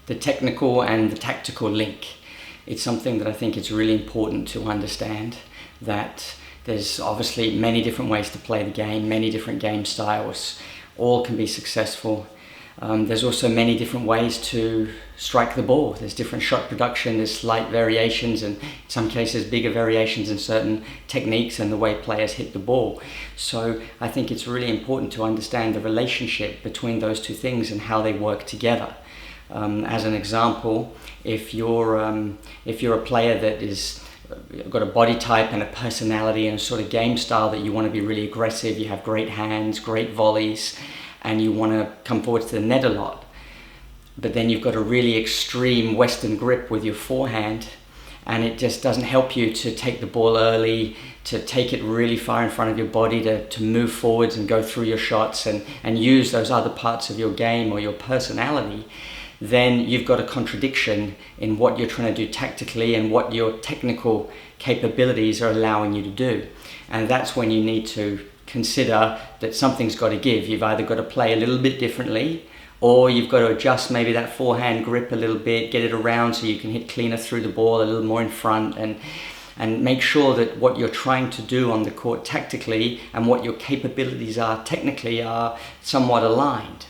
the technical and the tactical link. It's something that I think it's really important to understand, that there's obviously many different ways to play the game, many different game styles, all can be successful. There's also many different ways to strike the ball. There's different shot production, there's slight variations, and in some cases bigger variations in certain techniques and the way players hit the ball. So I think it's really important to understand the relationship between those two things and how they work together. As an example, if you're a player that is got a body type and a personality and a sort of game style that you want to be really aggressive, you have great hands, great volleys, and you want to come forward to the net a lot, but then you've got a really extreme Western grip with your forehand, and it just doesn't help you to take the ball early, to take it really far in front of your body, to move forwards and go through your shots and use those other parts of your game or your personality, then you've got a contradiction in what you're trying to do tactically and what your technical capabilities are allowing you to do. And that's when you need to consider that something's got to give. You've either got to play a little bit differently, or you've got to adjust maybe that forehand grip a little bit, get it around so you can hit cleaner through the ball, a little more in front, and make sure that what you're trying to do on the court tactically and what your capabilities are technically are somewhat aligned.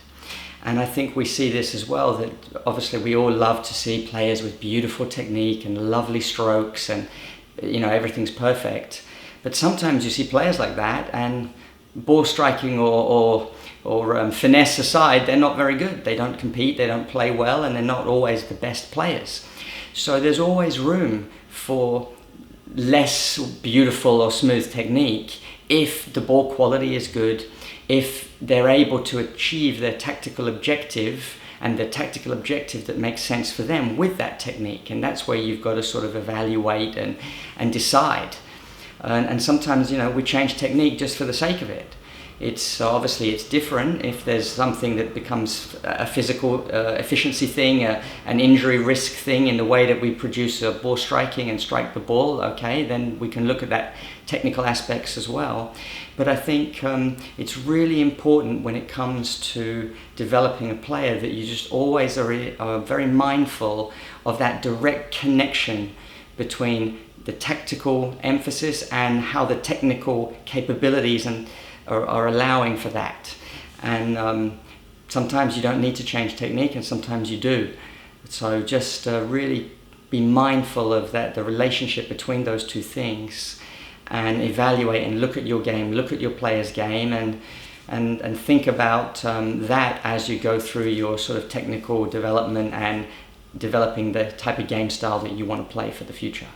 And I think we see this as well, that obviously we all love to see players with beautiful technique and lovely strokes and everything's perfect. But sometimes you see players like that, and ball striking or finesse aside, they're not very good. They don't compete, they don't play well, and they're not always the best players. So there's always room for less beautiful or smooth technique if the ball quality is good, if they're able to achieve their tactical objective and the tactical objective that makes sense for them with that technique. And that's where you've got to sort of evaluate and decide. And sometimes, we change technique just for the sake of it. It's obviously it's different if there's something that becomes a physical efficiency thing, an injury risk thing in the way that we produce a ball striking and strike the ball. Okay, then we can look at that technical aspects as well. But I think it's really important when it comes to developing a player that you just always are very mindful of that direct connection between the tactical emphasis and how the technical capabilities are allowing for that. And sometimes you don't need to change technique, and sometimes you do. So just really be mindful of that, the relationship between those two things, and evaluate and look at your game, look at your player's game, and think about that as you go through your sort of technical development and developing the type of game style that you want to play for the future.